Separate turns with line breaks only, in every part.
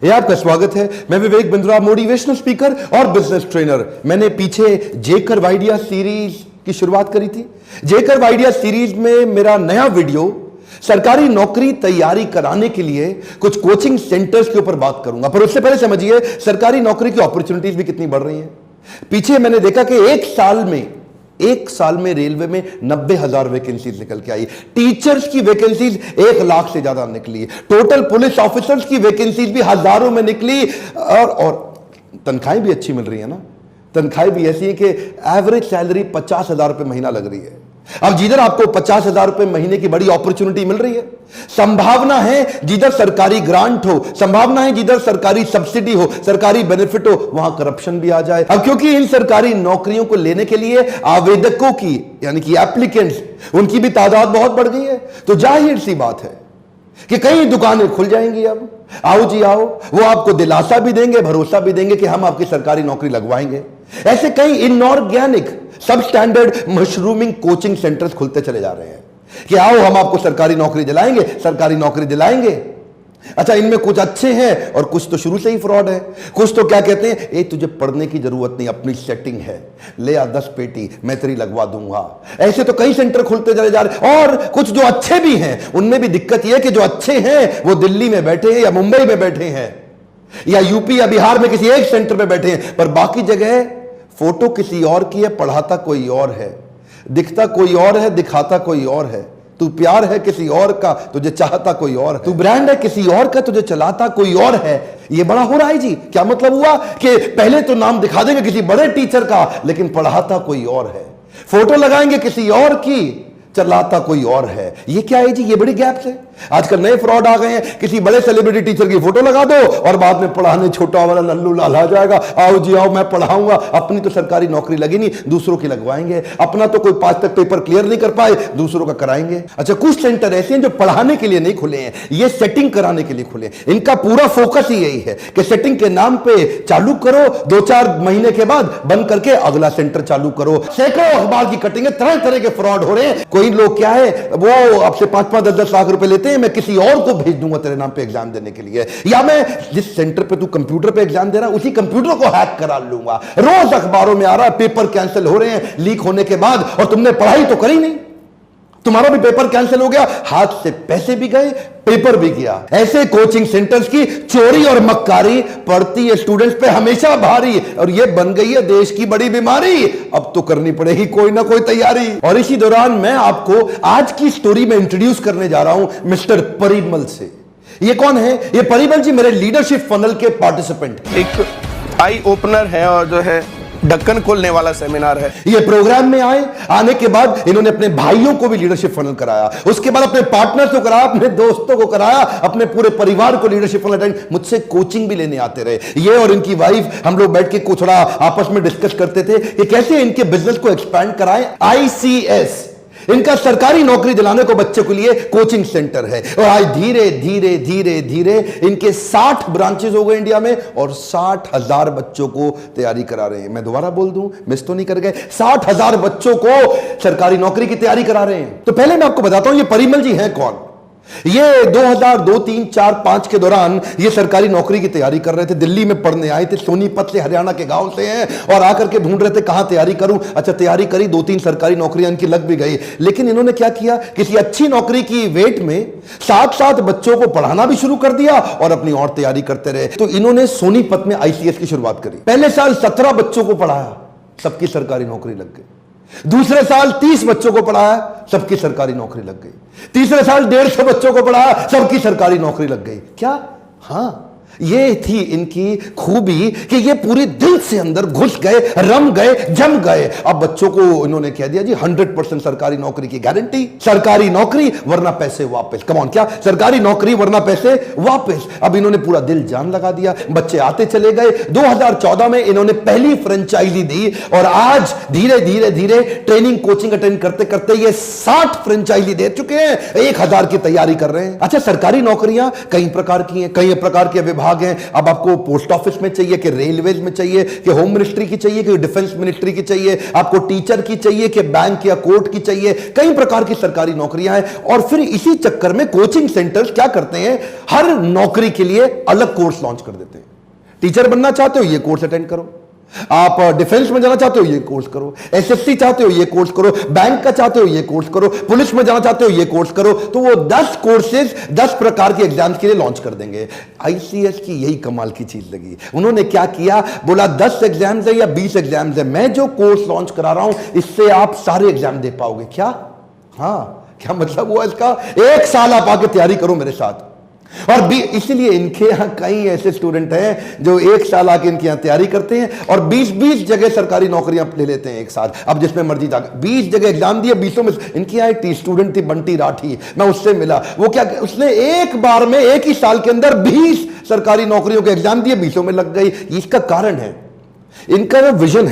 ये आपका स्वागत है। मैं विवेक बिंद्रा, मोटिवेशनल स्पीकर और बिजनेस ट्रेनर। मैंने पीछे जेकर आइडिया सीरीज की शुरुआत करी थी। जेकर आइडिया सीरीज में मेरा नया वीडियो सरकारी नौकरी तैयारी कराने के लिए कुछ कोचिंग सेंटर्स के ऊपर बात करूंगा, पर उससे पहले समझिए सरकारी नौकरी की अपॉर्चुनिटीज भी कितनी बढ़ रही हैं। पीछे मैंने देखा कि एक साल में रेलवे में 90,000 वैकेंसीज निकल के आई। टीचर्स की वैकेंसीज 1 लाख से ज्यादा निकली। टोटल पुलिस ऑफिसर्स की वैकेंसीज भी हजारों में निकली और तनख्वाहें भी अच्छी मिल रही है ना। तनख्वाहें भी ऐसी है कि एवरेज सैलरी 50,000 रुपए महीना लग रही है। अब जिधर आपको 50,000 रुपए महीने की बड़ी अपॉर्चुनिटी मिल रही है, संभावना है जिधर सरकारी ग्रांट हो, संभावना है जिधर सरकारी सब्सिडी हो, सरकारी बेनिफिट हो, वहां करप्शन भी आ जाए। अब क्योंकि इन सरकारी नौकरियों को लेने के लिए आवेदकों की यानी कि एप्लीकेंट्स, उनकी भी तादाद बहुत बढ़ गई है, तो जाहिर सी बात है कि कई दुकानें खुल जाएंगी। अब आओ जी आओ, वो आपको दिलासा भी देंगे, भरोसा भी देंगे कि हम आपकी सरकारी नौकरी लगवाएंगे। ऐसे कई इनऑर्गेनिक सब स्टैंडर्ड मशरूमिंग कोचिंग सेंटर्स खुलते चले जा रहे हैं कि आओ हम आपको सरकारी नौकरी दिलाएंगे, सरकारी नौकरी दिलाएंगे। अच्छा, इनमें कुछ अच्छे हैं और कुछ तो शुरू से ही फ्रॉड है। कुछ तो क्या कहते हैं, ए तुझे पढ़ने की जरूरत नहीं, अपनी सेटिंग है, ले आ 10 पेटी, मैं तेरी लगवा दूंगा। ऐसे तो कई सेंटर खुलते चले जा रहे। और कुछ जो अच्छे भी हैं, उनमें भी दिक्कत यह है कि जो अच्छे हैं वो दिल्ली में बैठे हैं या मुंबई में बैठे हैं या यूपी या बिहार में किसी एक सेंटर में बैठे हैं, पर बाकी जगह फोटो किसी और की है, पढ़ाता कोई और है, दिखता कोई और है, दिखाता कोई और है। तू प्यार है किसी और का, तुझे चाहता कोई और है। तू ब्रांड है किसी और का, तुझे चलाता कोई और है। ये बड़ा हो रहा है जी। क्या मतलब हुआ कि पहले तो नाम दिखा देंगे किसी बड़े टीचर का, लेकिन पढ़ाता कोई और है। फोटो लगाएंगे किसी और की, चलाता कोई और है। ये क्या है जी? ये बड़ी गैप है। आजकल नए फ्रॉड आ गए हैं। किसी बड़े सेलिब्रिटी टीचर की फोटो लगा दो और बाद में पढ़ाने छोटा वाला लल्लू लाल आ जाएगा, आओ जी आओ मैं पढ़ाऊंगा। अपनी तो सरकारी नौकरी लगी नहीं, दूसरों की लगवाएंगे। अपना तो कोई 5 तक पेपर क्लियर नहीं कर पाए, दूसरों का कराएंगे। अच्छा, कुछ सेंटर ऐसे हैं जो पढ़ाने के लिए नहीं खुले हैं, ये सेटिंग कराने के लिए खुले हैं। इनका पूरा फोकस ही यही है कि सेटिंग के नाम पे चालू करो, 2-4 महीने के बाद बंद करके अगला सेंटर चालू करो। सैकड़ों अखबार की कटिंग है, तरह तरह के फ्रॉड हो रहे हैं। कोई लोग क्या है, वो आपसे 5-5, 10-10 लाख रुपए लेते हैं, मैं किसी और को भेज दूंगा तेरे नाम पे एग्जाम देने के लिए, या मैं जिस सेंटर पे तू कंप्यूटर पे एग्जाम दे रहा है उसी कंप्यूटर को हैक करा लूंगा। रोज अखबारों में आ रहा है पेपर कैंसिल हो रहे हैं लीक होने के बाद, और तुमने पढ़ाई तो करी नहीं, तुम्हारा भी पेपर कैंसिल हो गया, हाथ से पैसे भी गए, पेपर भी गया। ऐसे कोचिंग सेंटर्स की चोरी और मक्कारी पड़ती है स्टूडेंट्स पे हमेशा भारी, और ये बन गई है देश की बड़ी बीमारी। अब तो करनी पड़ेगी कोई ना कोई तैयारी। और इसी दौरान मैं आपको आज की स्टोरी में इंट्रोड्यूस करने जा रहा हूं मिस्टर परिमल से। ये कौन है? ये परिमल जी मेरे लीडरशिप फनल के पार्टिसिपेंट,
एक आई ओपनर है और जो है ढक्कन खोलने वाला सेमिनार है।
ये प्रोग्राम में आने के बाद इन्होंने अपने भाइयों को भी लीडरशिप फनल कराया, उसके बाद अपने पार्टनर्स को कराया, अपने दोस्तों को कराया, अपने पूरे परिवार को लीडरशिप फनल अटेंड, मुझसे कोचिंग भी लेने आते रहे। ये और इनकी वाइफ, हम लोग बैठ के कुछ थोड़ा आपस में डिस्कस करते थे कि कैसे इनके बिजनेस को एक्सपैंड कराएं। ICS इनका सरकारी नौकरी दिलाने को बच्चे के लिए कोचिंग सेंटर है, और आज धीरे धीरे धीरे धीरे इनके 60 ब्रांचेस हो गए इंडिया में, और 60,000 बच्चों को तैयारी करा रहे हैं। मैं दोबारा बोल दूं, मिस तो नहीं कर गए, 60,000 बच्चों को सरकारी नौकरी की तैयारी करा रहे हैं। तो पहले मैं आपको बताता हूं ये परिमल जी हैं कौन। ये 2002, 3, 4, 5 के दौरान ये सरकारी नौकरी की तैयारी कर रहे थे। दिल्ली में पढ़ने आए थे, सोनीपत से, हरियाणा के गांव से हैं, और आकर के ढूंढ रहे थे कहां तैयारी करूं। अच्छा, तैयारी करी, 2-3 सरकारी नौकरियां इनकी लग भी गई, लेकिन इन्होंने क्या किया, किसी अच्छी नौकरी की वेट में साथ साथ बच्चों को पढ़ाना भी शुरू कर दिया और अपनी और तैयारी करते रहे। तो इन्होंने सोनीपत में ICS की शुरुआत करी। पहले साल 17 बच्चों को पढ़ाया, सबकी सरकारी नौकरी लग गई। दूसरे साल 30 बच्चों को पढ़ाया, सबकी सरकारी नौकरी लग गई। तीसरे साल 150 बच्चों को पढ़ाया, सबकी सरकारी नौकरी लग गई। क्या? हाँ, ये थी इनकी खूबी कि ये पूरे दिल से अंदर घुस गए, रम गए, जम गए। अब बच्चों को इन्होंने कह दिया जी 100% सरकारी नौकरी की गारंटी, सरकारी नौकरी वरना पैसे वापस। कम ऑन, क्या सरकारी नौकरी वरना पैसे वापस। अब इन्होंने पूरा दिल जान लगा दिया, बच्चे आते चले गए। 2014 में इन्होंने पहली फ्रेंचाइजी दी, और आज धीरे धीरे धीरे ट्रेनिंग कोचिंग अटेंड करते करते ये 60 फ्रेंचाइजी दे चुके हैं, 1000 की तैयारी कर रहे हैं। अच्छा, सरकारी नौकरियां कई प्रकार की हैं, कई प्रकार के विभाग हैं, अब आपको पोस्ट ऑफिस में चाहिए कि रेलवेज में चाहिए कि होम मिनिस्ट्री की चाहिए कि डिफेंस मिनिस्ट्री की चाहिए, आपको टीचर की चाहिए कि बैंक या कोर्ट की चाहिए, कई प्रकार की सरकारी नौकरियां हैं। और फिर इसी चक्कर में कोचिंग सेंटर्स क्या करते हैं, हर नौकरी के लिए अलग कोर्स लॉन्च कर देते हैं। टीचर बनना चाहते हो, ये कोर्स अटेंड करो। आप डिफेंस में जाना चाहते हो, ये कोर्स करो। एसएससी चाहते हो, ये कोर्स करो। बैंक का चाहते हो, ये कोर्स करो। पुलिस में जाना चाहते हो, ये कोर्स करो। तो वो 10 कोर्सेज 10 प्रकार के एग्जाम्स के लिए लॉन्च कर देंगे। आईसीएस की यही कमाल की चीज लगी, उन्होंने क्या किया, बोला 10 एग्जाम्स है या 20 एग्जाम्स है, मैं जो कोर्स लॉन्च करा रहा हूं इससे आप सारे एग्जाम दे पाओगे। क्या? हाँ, क्या मतलब हुआ इसका? 1 साल आप आके तैयारी करो मेरे साथ। और भी इसीलिए इनके यहां कई ऐसे स्टूडेंट हैं जो 1 साल आके इनके यहां तैयारी करते हैं और 20-20 जगह सरकारी नौकरियां ले लेते हैं एक साथ। अब जिसमें मर्जी जाकर 20 जगह एग्जाम दिए, 20 में इनके यहाँ एक स्टूडेंट थी बंटी राठी, मैं उससे मिला। वो क्या, उसने एक बार में 1 ही साल के अंदर 20 सरकारी नौकरियों के एग्जाम दिए, 20 में लग गई। इसका कारण है इनका विजन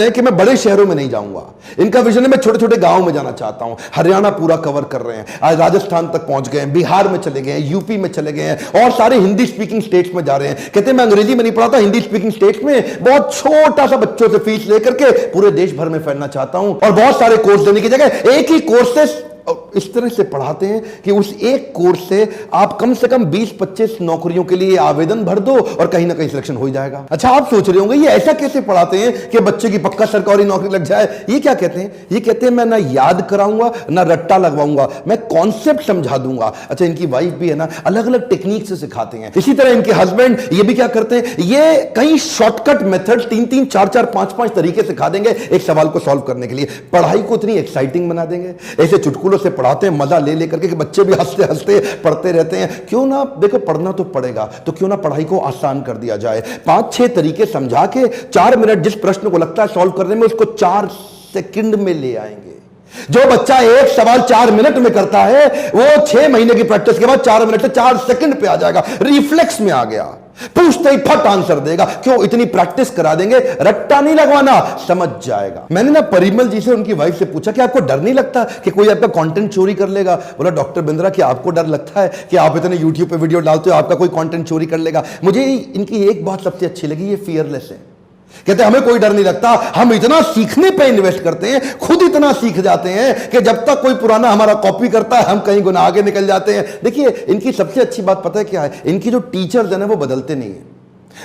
है कि मैं बड़े शहरों में नहीं जाऊंगा। इनका विजन है मैं छोटे छोटे गांव में जाना चाहता हूं। हरियाणा पूरा कवर कर रहे हैं, आज राजस्थान तक पहुंच गए हैं, बिहार में चले गए हैं, यूपी में चले गए हैं और सारे हिंदी स्पीकिंग स्टेट्स में जा रहे हैं। कहते हैं मैं अंग्रेजी में नहीं पढ़ाता, हिंदी स्पीकिंग स्टेट्स में बहुत छोटा सा बच्चों से फीस लेकर के पूरे देश भर में फैलना चाहता हूं और बहुत सारे कोर्स देने की जगह एक ही कोर्स से इस तरह से पढ़ाते हैं कि उस एक कोर्स से आप कम से कम 20-25 नौकरियों के लिए आवेदन भर दो और कहीं ना कहीं सिलेक्शन हो ही जाएगा। अच्छा, आप सोच रहे होंगे ये ऐसा कैसे पढ़ाते हैं कि बच्चे की पक्का सरकारी नौकरी लग जाए? ये क्या कहते हैं? ये कहते हैं मैं ना याद कराऊंगा ना रट्टा लगवाऊंगा, मैं कॉन्सेप्ट समझा दूंगा। अच्छा, इनकी वाइफ भी है ना, अलग अलग टेक्निक से सिखाते हैं। इसी तरह इनके हस्बैंड ये भी क्या करते हैं, ये कई शॉर्टकट मेथड 3-3, 4-4, 5-5 तरीके सिखा देंगे एक सवाल को सॉल्व करने के लिए। पढ़ाई को इतनी एक्साइटिंग बना देंगे, ऐसे चुटकुलों से पढ़ाते हैं मजा ले लेकर के कि बच्चे भी हंसते हंसते पढ़ते रहते हैं। क्यों ना, देखो पढ़ना तो पड़ेगा, तो क्यों ना पढ़ाई को आसान कर दिया जाए। 5-6 तरीके समझा के 4 मिनट जिस प्रश्न को लगता है सॉल्व करने में, उसको 4 सेकंड में ले आएंगे। जो बच्चा एक सवाल 4 मिनट में करता है वो 6 महीने की प्रैक्टिस के बाद 4 मिनट से 4 सेकंड पे आ जाएगा, रिफ्लेक्स में आ गया, पूछते ही फट आंसर देगा। क्यों? इतनी प्रैक्टिस करा देंगे, रट्टा नहीं लगवाना, समझ जाएगा। मैंने ना परिमल जी से, उनकी वाइफ से पूछा कि आपको डर नहीं लगता कि कोई आपका कंटेंट चोरी कर लेगा? बोला डॉक्टर बिंद्रा कि आपको डर लगता है कि आप इतने यूट्यूब पे वीडियो डालते हो, आपका कोई कंटेंट चोरी कर लेगा? मुझे इनकी एक बात सबसे अच्छी लगी, ये फियरलेस है। कहते हमें कोई डर नहीं लगता, हम इतना सीखने पे इन्वेस्ट करते हैं, खुद इतना सीख जाते हैं कि जब तक कोई पुराना हमारा कॉपी करता है हम कहीं गुना आगे निकल जाते हैं। देखिए इनकी सबसे अच्छी बात पता है क्या है, इनकी जो टीचर्स है ना वो बदलते नहीं है।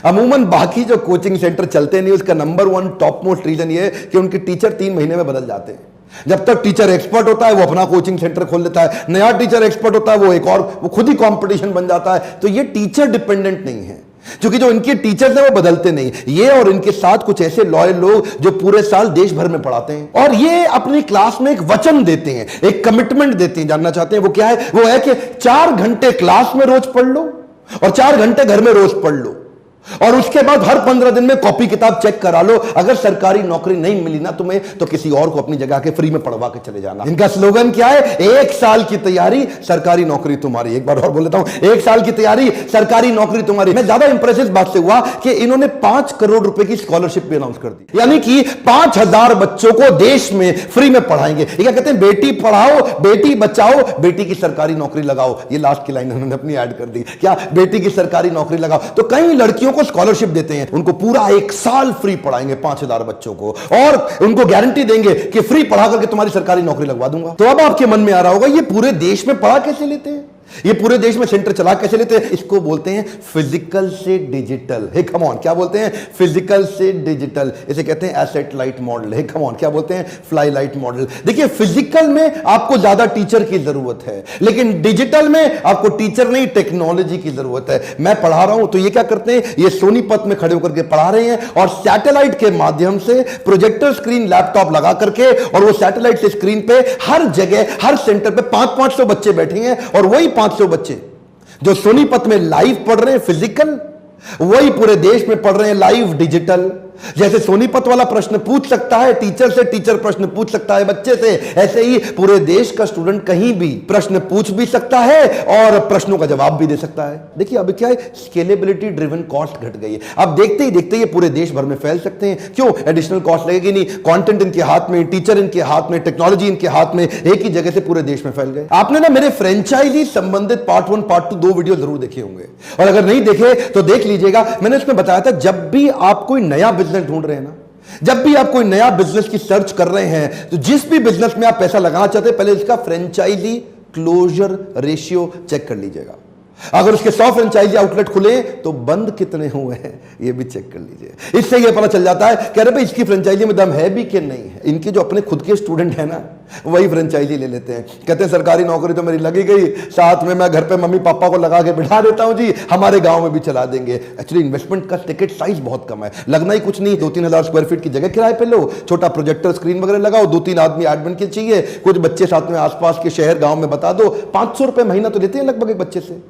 अमूमन बाकी जो कोचिंग सेंटर चलते नहीं, उसका नंबर 1 टॉप मोस्ट रीजन ये है कि उनके टीचर 3 महीने में बदल जाते हैं। जब तक टीचर एक्सपर्ट होता है वो अपना कोचिंग सेंटर खोल लेता है, नया टीचर एक्सपर्ट होता है वो एक और, वो खुद ही कंपटीशन बन जाता है। तो ये टीचर डिपेंडेंट नहीं है, क्योंकि जो इनके टीचर्स हैं वो बदलते नहीं। ये और इनके साथ कुछ ऐसे लॉयल लोग जो पूरे साल देश भर में पढ़ाते हैं और ये अपनी क्लास में एक वचन देते हैं, एक कमिटमेंट देते हैं। जानना चाहते हैं वो क्या है? वो है कि 4 घंटे क्लास में रोज पढ़ लो और 4 घंटे घर में रोज पढ़ लो और उसके बाद हर 15 दिन में कॉपी किताब चेक करा लो। अगर सरकारी नौकरी नहीं मिली ना तुम्हें, तो किसी और को अपनी जगह के फ्री में पढ़वा के चले जाना। इनका स्लोगन क्या है? 1 साल की तैयारी सरकारी नौकरी तुम्हारी। एक बार और बोल देता हूं, 1 साल की तैयारी सरकारी नौकरी तुम्हारी। मैं ज्यादा इंप्रेस इस बात से हुआ कि इन्होंने 5 करोड़ रुपए की स्कॉलरशिप भी अनाउंस कर दी, यानी कि 5000 बच्चों को देश में फ्री में पढ़ाएंगे। ये क्या कहते हैं? बेटी पढ़ाओ, बेटी बचाओ, बेटी की सरकारी नौकरी लगाओ। ये लास्ट की लाइन उन्होंने अपनी ऐड कर दी, क्या? बेटी की सरकारी नौकरी लगाओ। तो कई लड़कियों को स्कॉलरशिप देते हैं, उनको पूरा 1 साल फ्री पढ़ाएंगे 5000 बच्चों को और उनको गारंटी देंगे कि फ्री पढ़ा करके तुम्हारी सरकारी नौकरी लगवा दूंगा। तो अब आपके मन में आ रहा होगा ये पूरे देश में पढ़ा कैसे लेते हैं, ये पूरे देश में सेंटर चला कैसे लेते हैं? इसको बोलते हैं फिजिकल से डिजिटल। हे कम ऑन, क्या बोलते हैं? फिजिकल से डिजिटल। इसे कहते हैं asset light model. Hey come on, क्या बोलते हैं? Fly light model. देखिए फिजिकल में आपको ज्यादा टीचर की जरूरत है, लेकिन डिजिटल में आपको टीचर नहीं टेक्नोलॉजी की जरूरत है। मैं पढ़ा रहा हूं तो ये क्या करते हैं, ये सोनीपत में खड़े होकर के पढ़ा रहे हैं और सैटेलाइट के माध्यम से प्रोजेक्टर स्क्रीन लैपटॉप लगा करके, और वो सैटेलाइट से स्क्रीन पे हर जगह हर सेंटर पे 500-500 बच्चे बैठे हैं और वही 500 बच्चे जो सोनीपत में लाइव पढ़ रहे हैं फिजिकल, वही पूरे देश में पढ़ रहे हैं लाइव डिजिटल। जैसे सोनीपत वाला प्रश्न पूछ सकता है टीचर से, टीचर प्रश्न पूछ सकता है बच्चे से, ऐसे ही पूरे देश का स्टूडेंट कहीं भी प्रश्न पूछ भी सकता है और प्रश्नों का जवाब भी दे सकता है। देखिए अब क्या है, स्केलेबिलिटी ड्रिवन कॉस्ट घट गई है। अब देखते ही देखते ये पूरे देश भर में फैल सकते हैं। क्यों? एडिशनल कॉस्ट लगेगी नहीं, कंटेंट इनके हाथ में, टीचर इनके हाथ में, टेक्नोलॉजी इनके हाथ में, एक ही जगह से पूरे देश में फैल गए। आपने ना मेरे फ्रेंचाइजी संबंधित पार्ट 1 पार्ट 2 दो वीडियो जरूर देखे होंगे, और अगर नहीं देखे तो देख लीजिएगा। मैंने उसमें बताया था जब भी आप कोई नया बिजनेस ढूंढ रहे हैं ना, जब भी आप कोई नया बिजनेस की सर्च कर रहे हैं, तो जिस भी बिजनेस में आप पैसा लगाना चाहते हैं, पहले इसका फ्रेंचाइजी क्लोजर रेशियो चेक कर लीजिएगा। अगर उसके 100 फ्रेंचाइजी आउटलेट खुले तो बंद कितने हुए हैं ये भी चेक कर लीजिए। इससे यह पता चल जाता है कह रहे भाई इसकी फ्रेंचाइजी में दम है भी कि नहीं है। इनके जो अपने खुद के स्टूडेंट हैं ना, वही फ्रेंचाइजी ले लेते हैं, कहते हैं सरकारी नौकरी तो मेरी लगी गई, साथ में मैं घर पे मम्मी पापा को लगा के बिठा देता हूं जी, हमारे गांव में भी चला देंगे। एक्चुअली इन्वेस्टमेंट का टिकट साइज बहुत कम है, लगना ही कुछ नहीं। 2-3 हजार स्क्वायर फीट की जगह किराए पे लो, छोटा प्रोजेक्टर स्क्रीन वगैरह लगाओ, 2-3 आदमी एडमिन के चाहिए, कुछ बच्चे साथ में आसपास के शहर गांव में बता दो, 500 रुपए महीना तो लेते हैं लगभग एक बच्चे से।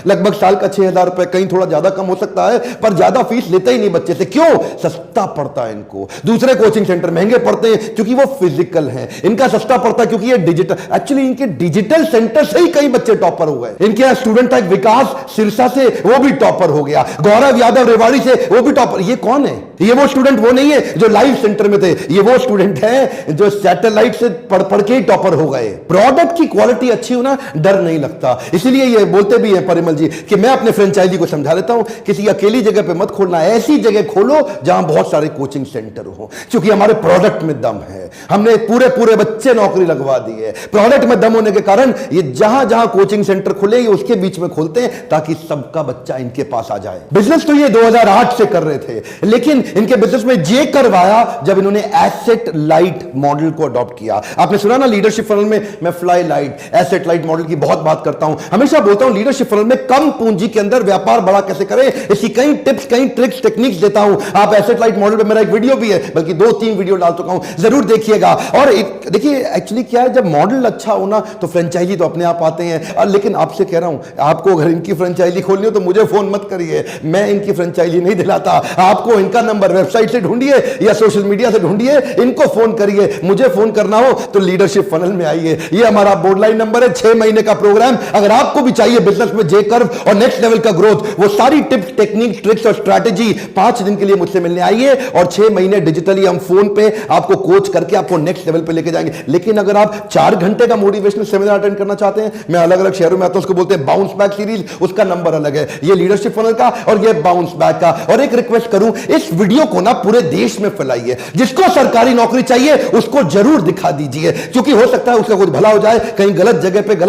लगभग साल का 6,000 रुपए, कहीं थोड़ा ज्यादा कम हो सकता है, पर ज्यादा फीस लेते ही नहीं बच्चे से। क्यों? सस्ता पड़ता है इनको। दूसरे कोचिंग सेंटर महंगे पड़ते हैं क्योंकि वो फिजिकल हैं, इनका सस्ता पड़ता है क्योंकि ये डिजिटल। एक्चुअली इनके डिजिटल सेंटर से ही कई बच्चे टॉपर हो गए। इनके यहाँ स्टूडेंट एक विकास सिरसा से, वो भी टॉपर हो गया, गौरव यादव रेवाड़ी से, वो भी टॉपर। ये कौन है? ये वो स्टूडेंट वो नहीं है जो लाइव सेंटर में थे, ये वो स्टूडेंट है जो सैटेलाइट से पढ़ पढ़ के टॉपर हो गए। प्रोडक्ट की क्वालिटी अच्छी हो ना, डर नहीं लगता। इसीलिए ये बोलते भी है परिमल जी कि मैं अपने फ्रेंचाइजी को समझा देता हूं, किसी अकेली जगह पे मत खोलना, ऐसी जगह खोलो जहां बहुत सारे कोचिंग सेंटर हो, क्योंकि हमारे प्रोडक्ट में दम है। हमने पूरे पूरे बच्चे नौकरी लगवा दी है। प्रोडक्ट में दम होने के कारण ये जहां जहां कोचिंग सेंटर खुले ये उसके बीच में खोलते हैं ताकि सबका बच्चा इनके पास आ जाए। बिजनेस तो ये 2008 से कर रहे थे, लेकिन इनके बिजनेस में जे करवाया जब इन्होंने एसेट लाइट मॉडल को अडॉप्ट किया। आपने सुना ना लीडरशिप फनल में मैं fly light, asset light model की बहुत बात करता हूं, हमेशा बोलता हूं लीडरशिप फनल में कम पूंजी के अंदर व्यापार बड़ा कैसे करें, इसकी कई टिप्स, कई ट्रिक्स, टेक्निक्स देता हूं। आप एसेट लाइट मॉडल पे मेरा एक वीडियो भी है, बल्कि 2-3 वीडियो डाल चुका हूं, जरूर देखिएगा। और देखिए एक्चुअली क्या है, जब मॉडल अच्छा होना तो फ्रेंचाइजी तो अपने आप आते हैं। लेकिन आपसे कह रहा हूं, आपको अगर इनकी फ्रेंचाइजी खोलनी हो तो मुझे फोन मत करिए, मैं इनकी फ्रेंचाइजी नहीं दिलाता। आपको इनका नंबर वेबसाइट से ढूंढिए या सोशल मीडिया से ढूंढिए, इनको फोन करिए। मुझे फोन करना हो तो लीडरशिप फनल में आइए, ये हमारा बोर्डलाइन नंबर है। 6 महीने का प्रोग्राम, अगर आपको भी चाहिए बिजनेस में जे कर्व और नेक्स्ट लेवल का ग्रोथ, वो सारी टिप्स, टेक्निक, ट्रिक्स और स्ट्रैटेजी 5 दिन के लिए मुझसे मिलने आइए, और 6 महीने डिजिटली हम फोन पे आपको कोच करके आपको नेक्स्ट लेवल पे लेके जाएंगे। लेकिन अगर आप 4 घंटे का मोटिवेशनल सेमिनार अटेंड करना चाहते हैं, मैं अलग अलग शहरों में आता हूं, उसको बोलते हैं बाउंस बैक सीरीज, उसका नंबर अलग है, ये लीडरशिप फनल का और ये बाउंस बैक का। और एक रिक्वेस्ट करूं, इस वीडियो को ना पूरे देश में फैलाइए, जिसको सरकारी नौकरी चाहिए उसको जरूर दिखा दीजिए, क्योंकि हो सकता है उसका कुछ भला हो जाए, कहीं गलत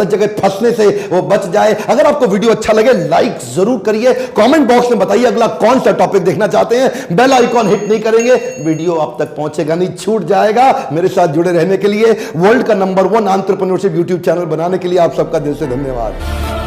जगह फंसने से वो बच जाए। अगर आपको वीडियो अच्छा लगे लाइक जरूर करिए, कमेंट बॉक्स में बताइए अगला कौन सा टॉपिक देखना चाहते हैं। बेल आइकॉन हिट नहीं करेंगे वीडियो आप तक पहुंचेगा नहीं, छूट जाएगा। मेरे साथ जुड़े रहने के लिए, वर्ल्ड का नंबर 1 एंटरप्रेन्योरशिप यूट्यूब चैनल बनाने के लिए आप सबका दिल से धन्यवाद।